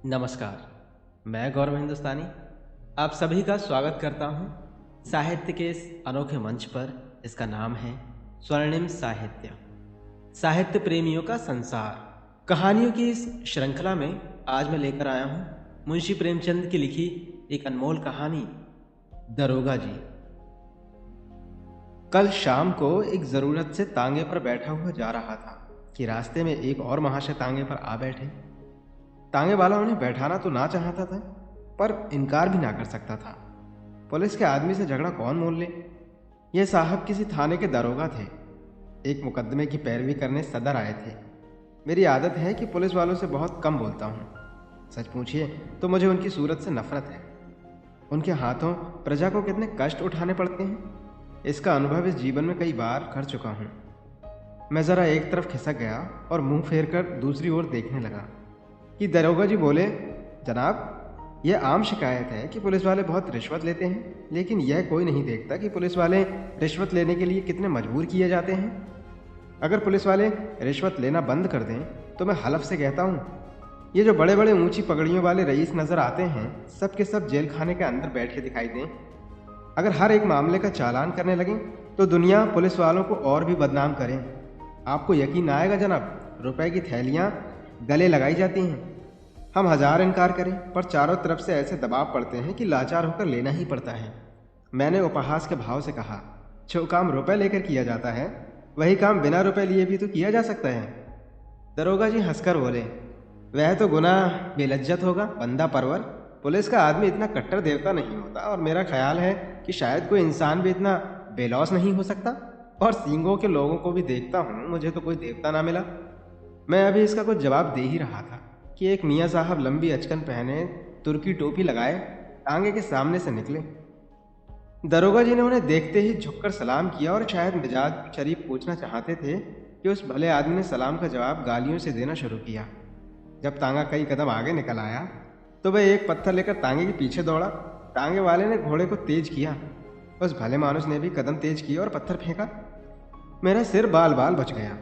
नमस्कार। मैं गौरव हिंदुस्तानी आप सभी का स्वागत करता हूं साहित्य के इस अनोखे मंच पर। इसका नाम है स्वर्णिम साहित्य, साहित्य प्रेमियों का संसार। कहानियों की इस श्रृंखला में आज मैं लेकर आया हूं मुंशी प्रेमचंद की लिखी एक अनमोल कहानी, दरोगा जी। कल शाम को एक जरूरत से तांगे पर बैठा हुआ जा रहा था कि रास्ते में एक और महाशय तांगे पर आ बैठे। तांगे वाला उन्हें बैठाना तो ना चाहता था, पर इनकार भी ना कर सकता था। पुलिस के आदमी से झगड़ा कौन मोल ले। ये साहब किसी थाने के दरोगा थे, एक मुकदमे की पैरवी करने सदर आए थे। मेरी आदत है कि पुलिस वालों से बहुत कम बोलता हूँ। सच पूछिए तो मुझे उनकी सूरत से नफरत है। उनके हाथों प्रजा को कितने कष्ट उठाने पड़ते हैं, इसका अनुभव इस जीवन में कई बार कर चुका हूँ। मैं ज़रा एक तरफ खिसक गया और मुंह फेर कर दूसरी ओर देखने लगा कि दरोगा जी बोले, जनाब, यह आम शिकायत है कि पुलिस वाले बहुत रिश्वत लेते हैं, लेकिन यह कोई नहीं देखता कि पुलिस वाले रिश्वत लेने के लिए कितने मजबूर किए जाते हैं। अगर पुलिस वाले रिश्वत लेना बंद कर दें तो मैं हलफ से कहता हूँ, ये जो बड़े बड़े ऊंची पगड़ियों वाले रईस नज़र आते हैं, सब के सब जेल खाने के अंदर बैठे दिखाई दें। अगर हर एक मामले का चालान करने लगें तो दुनिया पुलिस वालों को और भी बदनाम करें। आपको यकीन ना आएगा जनाब, रुपए की थैलियाँ गले लगाई जाती हैं। हम हजार इनकार करें पर चारों तरफ से ऐसे दबाव पड़ते हैं कि लाचार होकर लेना ही पड़ता है। मैंने उपहास के भाव से कहा, जो काम रुपए लेकर किया जाता है वही काम बिना रुपए लिए भी तो किया जा सकता है। दरोगा जी हंसकर बोले, वह तो गुनाह बेलज्जत होगा बंदा परवर। पुलिस का आदमी इतना कट्टर देवता नहीं होता, और मेरा ख्याल है कि शायद कोई इंसान भी इतना बेलौस नहीं हो सकता। और सींगों के लोगों को भी देखता हूँ, मुझे तो कोई देवता ना मिला। मैं अभी इसका कुछ जवाब दे ही रहा था कि एक मियाँ साहब लंबी अचकन पहने, तुर्की टोपी लगाए, टांगे के सामने से निकले। दरोगा जी ने उन्हें देखते ही झुककर सलाम किया और शायद मिजाज शरीफ पूछना चाहते थे कि उस भले आदमी ने सलाम का जवाब गालियों से देना शुरू किया। जब तांगा कई कदम आगे निकल आया तो वह एक पत्थर लेकर तांगे के पीछे दौड़ा। तांगे वाले ने घोड़े को तेज किया, उस भले मानुस ने भी कदम तेज किए और पत्थर फेंका। मेरा सिर बाल बाल बच गया।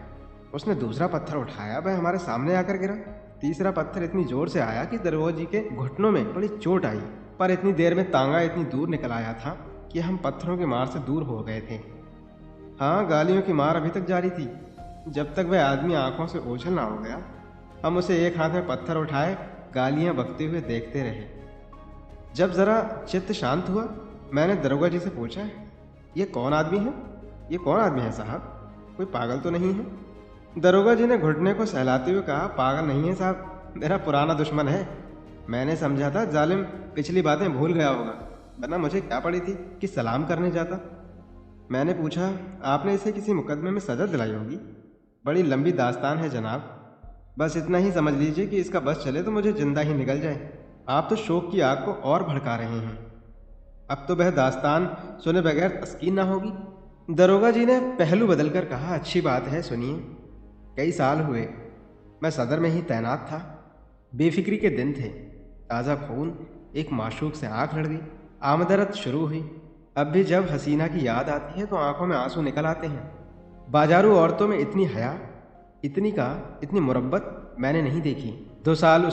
उसने दूसरा पत्थर उठाया, वह हमारे सामने आकर गिरा। तीसरा पत्थर इतनी जोर से आया कि दरोगा जी के घुटनों में बड़ी चोट आई, पर इतनी देर में तांगा इतनी दूर निकल आया था कि हम पत्थरों की मार से दूर हो गए थे। हाँ, गालियों की मार अभी तक जारी थी। जब तक वह आदमी आंखों से ओझल ना हो गया, हम उसे एक हाथ में पत्थर उठाए गालियां बकते हुए देखते रहे। जब जरा चित्त शांत हुआ, मैंने दरोगा जी से पूछा, ये कौन आदमी है? ये कौन आदमी है साहब? कोई पागल तो नहीं है? दरोगा जी ने घुटने को सहलाते हुए कहा, पागल नहीं है साहब, मेरा पुराना दुश्मन है। मैंने समझा था जालिम पिछली बातें भूल गया होगा, वरना मुझे क्या पड़ी थी कि सलाम करने जाता। मैंने पूछा, आपने इसे किसी मुकदमे में सजा दिलाई होगी? बड़ी लंबी दास्तान है जनाब, बस इतना ही समझ लीजिए कि इसका बस चले तो मुझे जिंदा ही निकल जाए। आप तो शोक की आग को और भड़का रहे हैं। अब तो वह दास्तान सुने बगैर तस्कीन ना होगी। दरोगा जी ने पहलू बदलकर कहा, अच्छी बात है, सुनिए। कई साल हुए मैं सदर में ही तैनात था। बेफिक्री के दिन थे। ताज़ा खून एक माशूक से आंख लड़ गई। आमदरत शुरू हुई। अब भी जब हसीना की याद आती है तो आंखों में आंसू निकल आते हैं। बाजारू औरतों में इतनी हया, इतनी मुरब्बत मैंने नहीं देखी। 2 साल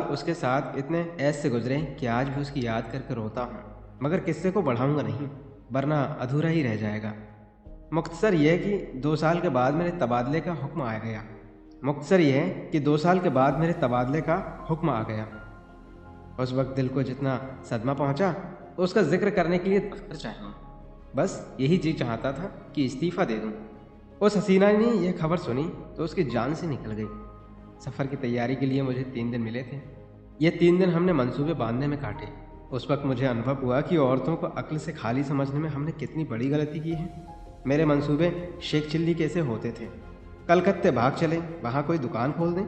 उसके साथ इतने ऐसे गुजरे कि आज भी उसकी याद करके रोता हूँ, मगर किस्से को बढ़ाऊंगा नहीं, वरना अधूरा ही रह जाएगा। मुख्तसर यह कि 2 साल के बाद मेरे तबादले का हुक्म आ गया। 2 साल के बाद मेरे तबादले का हुक्म आ गया। उस वक्त दिल को जितना सदमा पहुंचा, उसका जिक्र करने के लिए दफ्तर चाहिए। बस यही जी चाहता था कि इस्तीफ़ा दे दूं। उस हसीना ने यह खबर सुनी तो उसकी जान से निकल गई। सफ़र की तैयारी के लिए मुझे 3 दिन मिले थे। ये 3 दिन हमने मंसूबे बांधने में काटे। उस वक्त मुझे अनुभव हुआ कि औरतों को अक्ल से खाली समझने में हमने कितनी बड़ी गलती की है। मेरे मंसूबे शेख चिल्ली कैसे होते थे, कलकत्ते भाग चले, वहाँ कोई दुकान खोल दें,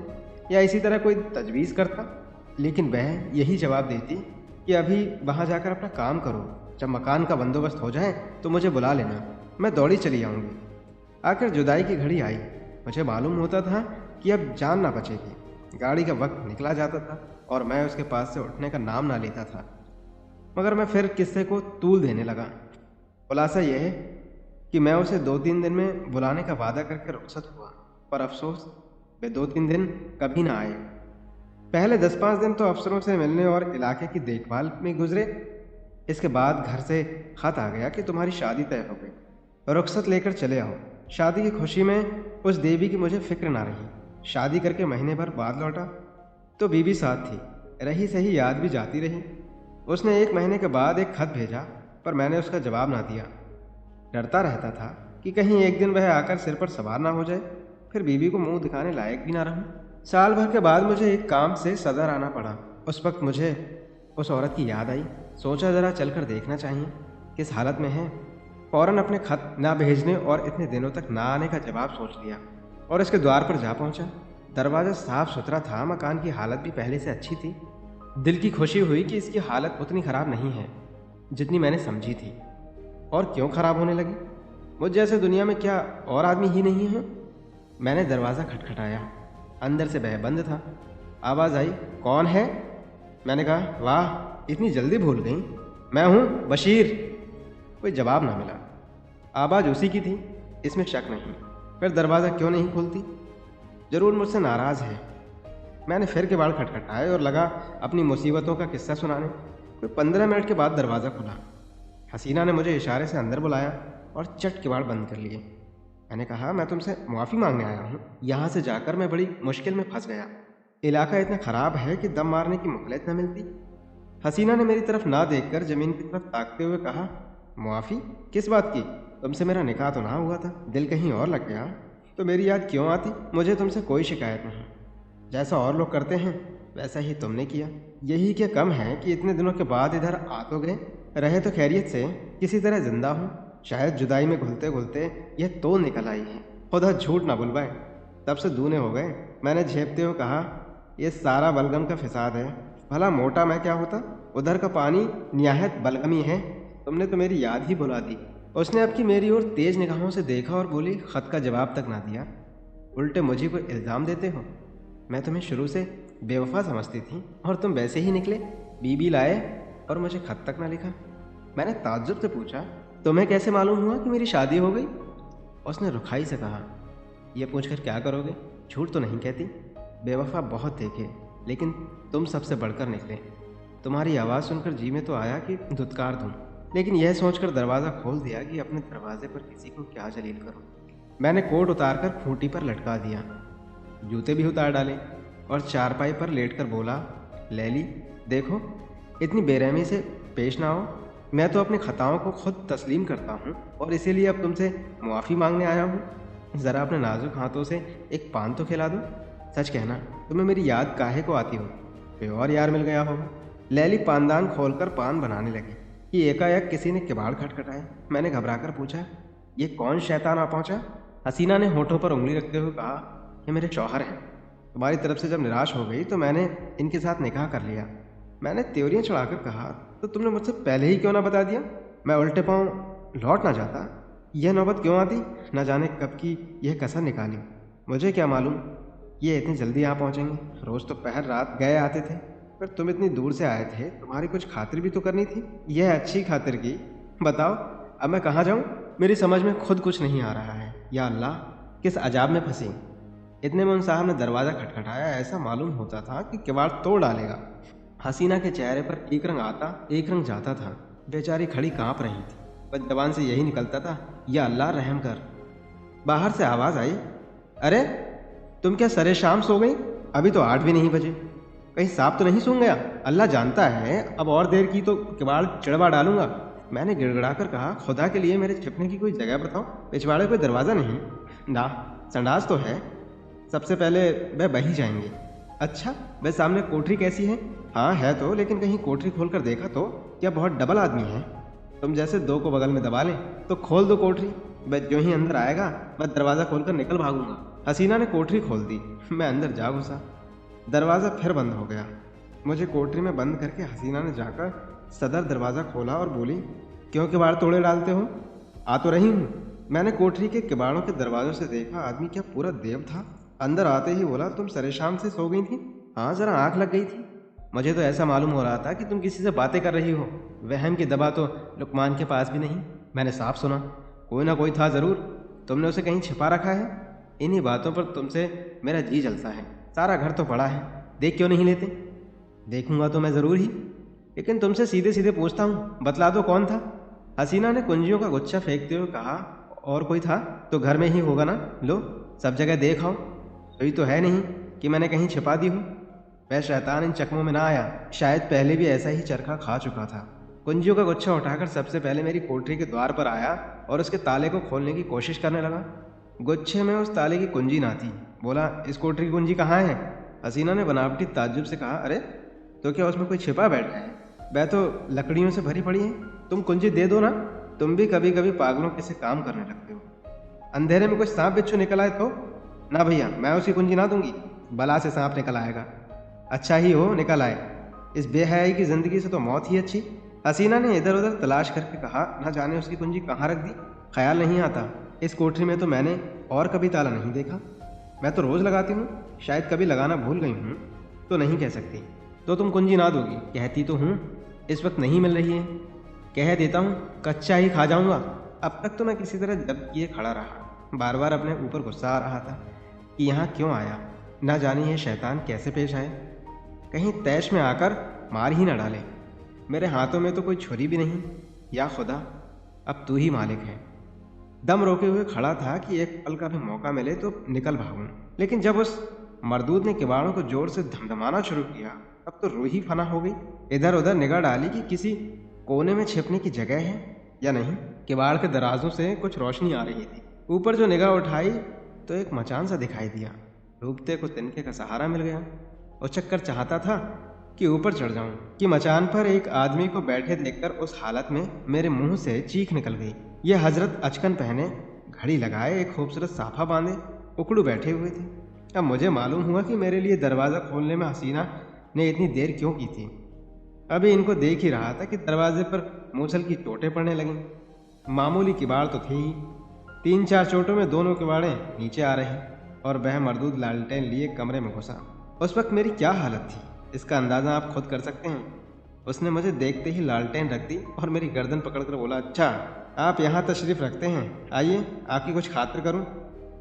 या इसी तरह कोई तजवीज़ करता। लेकिन वह यही जवाब देती कि अभी वहाँ जाकर अपना काम करो, जब मकान का बंदोबस्त हो जाए तो मुझे बुला लेना, मैं दौड़ी चली आऊँगी। आखिर जुदाई की घड़ी आई। मुझे मालूम होता था कि अब जान ना बचेगी। गाड़ी का वक्त निकला जाता था और मैं उसके पास से उठने का नाम ना लेता था। मगर मैं फिर किस्से को तूल देने लगा। खुलासा यह है कि मैं उसे 2-3 दिन में बुलाने का वादा करके रुखसत हुआ, पर अफसोस वे 2-3 दिन कभी ना आए। पहले 10-5 दिन तो अफसरों से मिलने और इलाके की देखभाल में गुजरे। इसके बाद घर से खत आ गया कि तुम्हारी शादी तय हो गई, रुखसत लेकर चले आओ। शादी की खुशी में उस देवी की मुझे फिक्र ना रही। शादी करके महीने भर बाद लौटा तो बीबी साथ थी, रही सही याद भी जाती रही। उसने 1 महीने के बाद एक खत भेजा, पर मैंने उसका जवाब ना दिया। डरता रहता था कि कहीं एक दिन वह आकर सिर पर सवार ना हो जाए, फिर बीबी को मुंह दिखाने लायक भी ना रहूं। साल भर के बाद मुझे एक काम से सदर आना पड़ा। उस वक्त मुझे उस औरत की याद आई। सोचा जरा चलकर देखना चाहिए किस हालत में है। फौरन अपने खत ना भेजने और इतने दिनों तक ना आने का जवाब सोच लिया और इसके द्वार पर जा पहुंचा। दरवाज़ा साफ सुथरा था, मकान की हालत भी पहले से अच्छी थी। दिल की खुशी हुई कि इसकी हालत उतनी ख़राब नहीं है जितनी मैंने समझी थी। और क्यों ख़राब होने लगी? मुझ जैसे दुनिया में क्या और आदमी ही नहीं है? मैंने दरवाज़ा खटखटाया। अंदर से वह बंद था। आवाज़ आई, कौन है? मैंने कहा, वाह इतनी जल्दी भूल गई, मैं हूँ बशीर। कोई जवाब ना मिला। आवाज़ उसी की थी, इसमें शक नहीं। फिर दरवाज़ा क्यों नहीं खोलती? ज़रूर मुझसे नाराज़ है। मैंने फिर किवाड़ खटखटाए और लगा अपनी मुसीबतों का किस्सा सुनाने। कोई 15 मिनट के बाद दरवाज़ा खुला। हसीना ने मुझे इशारे से अंदर बुलाया और चट किवाड़ बंद कर लिए। मैंने कहा, मैं तुमसे मुआफ़ी मांगने आया हूँ। यहाँ से जाकर मैं बड़ी मुश्किल में फंस गया। इलाका इतना ख़राब है कि दम मारने की मोहलत न मिलती। हसीना ने मेरी तरफ ना देखकर ज़मीन की तरफ ताकते हुए कहा, मुआफ़ी किस बात की? तुमसे मेरा निकाह तो ना हुआ था। दिल कहीं और लग गया तो मेरी याद क्यों आती? मुझे तुमसे कोई शिकायत नहीं। जैसा और लोग करते हैं वैसा ही तुमने किया। यही क्या कम है कि इतने दिनों के बाद इधर आ तो गए, रहे तो खैरियत से, किसी तरह जिंदा हूँ। शायद जुदाई में घुलते घुलते यह तो निकल आई है। खुदा झूठ ना बुलवाए, तब से दूने हो गए। मैंने झेपते हुए कहा, यह सारा बलगम का फिसाद है। भला मोटा मैं क्या होता? उधर का पानी निहायत बलगमी है। तुमने तो मेरी याद ही भुला दी। उसने अब की मेरी ओर तेज निगाहों से देखा और बोली, खत का जवाब तक ना दिया, उल्टे मुझे को इल्ज़ाम देते हो। मैं तुम्हें शुरू से बेवफा समझती थी और तुम वैसे ही निकले। बीबी लाए और मुझे खत तक ना लिखा। मैंने ताज्जुब से पूछा, तुम्हें कैसे मालूम हुआ कि मेरी शादी हो गई? उसने रुखाई से कहा, यह पूछकर क्या करोगे? झूठ तो नहीं कहती। बेवफा बहुत देखे, लेकिन तुम सबसे बढ़कर निकले। तुम्हारी आवाज़ सुनकर जी में तो आया कि धुतकार दूं, लेकिन यह सोचकर दरवाज़ा खोल दिया कि अपने दरवाजे पर किसी को क्या जलील करूं। मैंने कोट उतारकर खूंटी पर लटका दिया, जूते भी उतार डाले और चारपाई पर लेटकर बोला, लैली देखो, इतनी बेरहमी से पेश ना हो। मैं तो अपनी खताओं को खुद तस्लीम करता हूँ और इसीलिए अब तुमसे मुआफ़ी मांगने आया हूँ। ज़रा अपने नाजुक हाथों से एक पान तो खिला दो। सच कहना, तुम्हें मेरी याद काहे को आती हो? कोई और यार मिल गया होगा। लैली पानदान खोलकर पान बनाने लगी कि एकाएक किसी ने किवाड़ खटखटाया। मैंने घबराकर पूछा, ये कौन शैतान आ पहुँचा? हसीना ने होठों पर उंगली रखते हुए कहा, ये मेरे शौहर हैं। तुम्हारी तरफ से जब निराश हो गई तो मैंने इनके साथ निकाह कर लिया। मैंने त्योरियां चढ़ाकर कहा, तो तुमने मुझसे पहले ही क्यों ना बता दिया? मैं उल्टे पाँव लौट ना जाता। यह नौबत क्यों आती? न जाने कब की यह कसर निकाली। मुझे क्या मालूम ये इतनी जल्दी आ पहुँचेंगे। रोज़ तो पहर रात गए आते थे, पर तुम इतनी दूर से आए थे, तुम्हारी कुछ खातिर भी तो करनी थी। यह अच्छी खातिर की। बताओ अब मैं कहाँ जाऊँ? मेरी समझ में खुद कुछ नहीं आ रहा है। या अल्लाह, किस अजाब में फंसी। इतने में उन साहब ने दरवाज़ा खटखटाया। ऐसा मालूम होता था कि किवाड़ तोड़ डालेगा। हसीना के चेहरे पर एक रंग आता एक रंग जाता था। बेचारी खड़ी कांप रही थी, बस जबान से यही निकलता था, या अल्लाह रहम कर। बाहर से आवाज़ आई, अरे तुम क्या सरे शाम सो गई? अभी तो 8 भी नहीं बजे। कहीं सांप तो नहीं सूंघ गया? अल्लाह जानता है, अब और देर की तो किवाड़ चिड़वा डालूंगा। मैंने गिड़गिड़ाकर कहा, खुदा के लिए मेरे छिपने की कोई जगह बताओ। पिछवाड़े कोई दरवाज़ा नहीं ना? संडास तो है। सबसे पहले वह बही जाएंगे। अच्छा, वह सामने कोठरी कैसी है? हाँ है तो, लेकिन कहीं कोठरी खोल कर देखा तो? क्या बहुत डबल आदमी है? तुम जैसे 2 को बगल में दबा लें तो खोल दो कोठरी। वह जो ही अंदर आएगा मैं दरवाज़ा खोलकर निकल भागूंगा। हसीना ने कोठरी खोल दी। मैं अंदर जा घुसा। दरवाज़ा फिर बंद हो गया। मुझे कोठरी में बंद करके हसीना ने जाकर सदर दरवाज़ा खोला और बोली, क्यों किवाड़ तोड़े डालते हो? आ तो रही हूँ। मैंने कोठरी के किवाड़ों के दरवाज़ों से देखा, आदमी क्या पूरा देव था। अंदर आते ही बोला, तुम सरेशाम से सो गई थी? हाँ, ज़रा आँख लग गई थी। मुझे तो ऐसा मालूम हो रहा था कि तुम किसी से बातें कर रही हो। वहम की दवा तो लुकमान के पास भी नहीं। मैंने साफ सुना, कोई ना कोई था ज़रूर। तुमने उसे कहीं छिपा रखा है। इन्हीं बातों पर तुमसे मेरा जी जलता है। सारा घर तो पड़ा है, देख क्यों नहीं लेते? देखूंगा तो मैं ज़रूर ही, लेकिन तुमसे सीधे सीधे पूछता हूँ, बतला दो कौन था? हसीना ने कुंजियों का गुच्छा फेंकते हुए कहा, और कोई था तो घर में ही होगा ना, लो सब जगह देख आओ। कोई तो है नहीं कि मैंने कहीं छिपा दी हूँ। वह शैतान इन चकमों में ना आया, शायद पहले भी ऐसा ही चरखा खा चुका था। कुंजियों का गुच्छा उठाकर सबसे पहले मेरी कोठरी के द्वार पर आया और उसके ताले को खोलने की कोशिश करने लगा। गुच्छे में उस ताले की कुंजी ना थी। बोला, इस कोठरी की कुंजी कहाँ है? हसीना ने बनावटी ताज्जुब से कहा, अरे तो क्या उसमें कोई छिपा बैठा है? वह तो लकड़ियों से भरी पड़ी है, तुम कुंजी दे दो ना। तुम भी कभी कभी पागलों के से काम करने लगते हो। अंधेरे में कोई सांप बिच्छू निकल आए तो? ना भैया, मैं उसकी कुंजी ना दूंगी, बला से सांप निकल आएगा। अच्छा ही हो निकल आए, इस बेहयाई की जिंदगी से तो मौत ही अच्छी। हसीना ने इधर उधर तलाश करके कहा, ना जाने उसकी कुंजी कहाँ रख दी, ख्याल नहीं आता। इस कोठरी में तो मैंने और कभी ताला नहीं देखा। मैं तो रोज लगाती हूँ, शायद कभी लगाना भूल गई हूँ, तो नहीं कह सकती। तो तुम कुंजी ना दोगी? कहती तो हूँ, इस वक्त नहीं मिल रही है। कह देता हूँ कच्चा ही खा जाऊंगा। अब तक तो मैं किसी तरह जब्त किए खड़ा रहा, बार बार अपने ऊपर गुस्सा आ रहा था कि यहाँ क्यों आया, ना जाने ये शैतान कैसे पेश आए, कहीं तैश में आकर मार ही ना डाले। मेरे हाथों में तो कोई छुरी भी नहीं। या खुदा, अब तू ही मालिक है। दम रोके हुए खड़ा था कि एक पल का भी मौका मिले तो निकल भागूं, लेकिन जब उस मर्दूद ने किवाड़ों को जोर से धमधमाना शुरू किया, अब तो रूह ही फना हो गई। इधर उधर निगाह डाली कि किसी कोने में छिपने की जगह है या नहीं। किवाड़ के दराजों से कुछ रोशनी आ रही थी। ऊपर जो निगाह उठाई तो एक मचान सा दिखाई दिया। डूबते को तिनके का सहारा मिल गया। उछक चाहता था कि ऊपर चढ़ जाऊं कि मचान पर एक आदमी को बैठे देखकर उस हालत में मेरे मुंह से चीख निकल गई। यह हजरत अचकन पहने, घड़ी लगाए, एक खूबसूरत साफा बांधे उकड़ू बैठे हुए थे। अब मुझे मालूम हुआ कि मेरे लिए दरवाज़ा खोलने में हसीना ने इतनी देर क्यों की थी। अभी इनको देख ही रहा था कि दरवाजे पर मूसल की चोटें पड़ने लगीं। मामूली किवाड़ तो थे ही, 3-4 चोटों में दोनों किवाड़े नीचे आ रहे और वह मर्दूद लालटेन लिए कमरे में घुसा। उस वक्त मेरी क्या हालत थी, इसका अंदाज़ा आप खुद कर सकते हैं। उसने मुझे देखते ही लालटेन रख दी और मेरी गर्दन पकड़कर बोला, अच्छा आप यहाँ तशरीफ़ रखते हैं, आइए आपकी कुछ खातिर करूँ।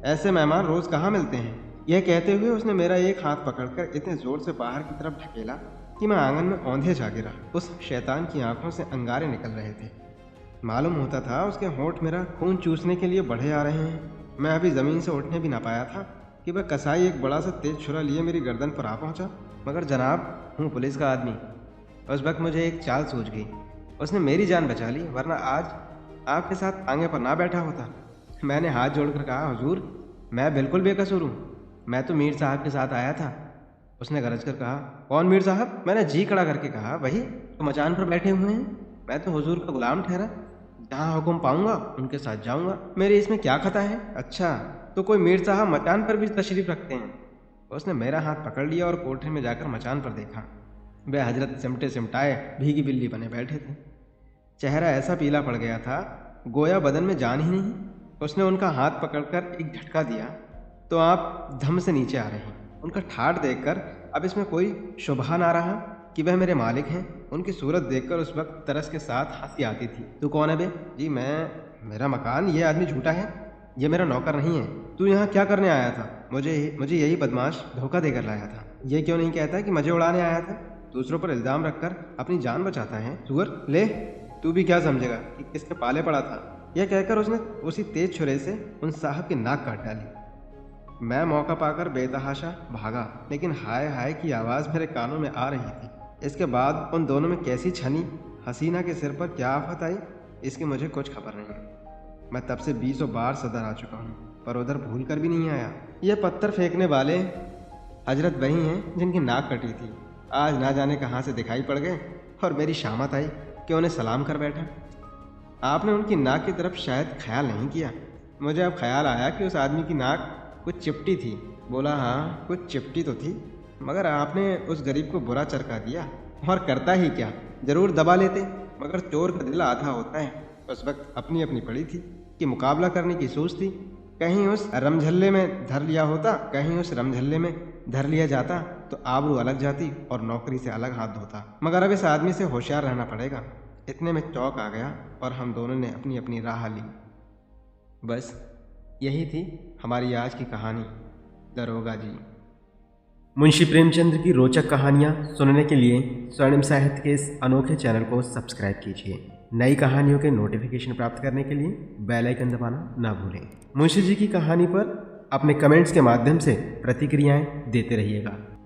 ऐसे मेहमान रोज़ कहाँ मिलते हैं। यह कहते हुए उसने मेरा एक हाथ पकड़कर इतने ज़ोर से बाहर की तरफ ढकेला कि मैं आंगन में औंधे जा गिरा। उस शैतान की आंखों से अंगारे निकल रहे थे। मालूम होता था उसके होंठ मेरा खून चूसने के लिए बढ़े आ रहे हैं। मैं अभी ज़मीन से उठने भी ना पाया था कि वह कसाई एक बड़ा सा तेज छुरा लिए मेरी गर्दन पर आ पहुंचा। मगर जनाब, हूँ पुलिस का आदमी। उस वक्त मुझे एक चाल सूझ गई। उसने मेरी जान बचा ली, वरना आज आपके साथ टांगे पर ना बैठा होता। मैंने हाथ जोड़कर कहा, हुजूर मैं बिल्कुल बेकसूर हूँ, मैं तो मीर साहब के साथ आया था। उसने गरज कर कहा, कौन मीर साहब? मैंने जी खड़ा करके कहा, वही तो मचान पर बैठे हुए हैं। मैं तो हुजूर का गुलाम ठहरा, जहाँ हुक्म पाऊंगा उनके साथ जाऊंगा, मेरे इसमें क्या खता है। अच्छा, तो कोई मीर साहब मचान पर भी तशरीफ रखते हैं? उसने मेरा हाथ पकड़ लिया और कोठरी में जाकर मचान पर देखा। वह हजरत सिमटे सिमटाए भीगी बिल्ली बने बैठे थे। चेहरा ऐसा पीला पड़ गया था गोया बदन में जान ही नहीं। उसने उनका हाथ पकड़कर एक झटका दिया तो आप धम से नीचे आ रहे हैं। उनका ठाठ देखकर अब इसमें कोई शुबहा ना रहा कि वह मेरे मालिक हैं। उनकी सूरत देखकर उस वक्त तरस के साथ हंसी आती थी। तू कौन है बे? जी मैं, मेरा मकान, ये आदमी झूठा है, ये मेरा नौकर नहीं है। तू यहाँ क्या करने आया था? मुझे यही बदमाश धोखा देकर लाया था। ये क्यों नहीं कहता कि मजे उड़ाने आया था? दूसरों पर इल्ज़ाम रखकर अपनी जान बचाता है। सुअर, ले तू भी क्या समझेगा कि किसके पाले पड़ा था। यह कहकर उसने उसी तेज छुरे से उन साहब की नाक काट डाली। मैं मौका पाकर बेतहाशा भागा, लेकिन हाय हाय की आवाज़ मेरे कानों में आ रही थी। इसके बाद उन दोनों में कैसी छनी, हसीना के सिर पर क्या आफत आई, इसकी मुझे कुछ खबर नहीं। मैं तब से 20 बार सदर आ चुका हूँ, पर उधर भूल कर भी नहीं आया। यह पत्थर फेंकने वाले हजरत वही हैं जिनकी नाक कटी थी। आज ना जाने कहाँ से दिखाई पड़ गए और मेरी शामत आई कि उन्हें सलाम कर बैठा। आपने उनकी नाक की तरफ शायद ख्याल नहीं किया। मुझे अब ख्याल आया कि उस आदमी की नाक कुछ चिपटी थी। बोला, हाँ कुछ चिपटी तो थी, मगर आपने उस गरीब को बुरा चरका दिया। और करता ही क्या, जरूर दबा लेते, मगर चोर का दिल आधा होता है। उस वक्त अपनी अपनी पड़ी थी कि मुकाबला करने की सोच थी। कहीं उस रमझल्ले में धर लिया होता, कहीं उस रमझल्ले में धर लिया जाता तो आबरू अलग जाती और नौकरी से अलग हाथ धोता। मगर अब इस आदमी से होशियार रहना पड़ेगा। इतने में चौक आ गया और हम दोनों ने अपनी अपनी राह ली। बस यही थी हमारी आज की कहानी, दरोगा जी। मुंशी प्रेमचंद की रोचक कहानियाँ सुनने के लिए स्वर्णिम साहित्य के इस अनोखे चैनल को सब्सक्राइब कीजिए। नई कहानियों के नोटिफिकेशन प्राप्त करने के लिए बेल आइकन दबाना ना भूलें। मुंशी जी की कहानी पर अपने कमेंट्स के माध्यम से प्रतिक्रियाएं देते रहिएगा।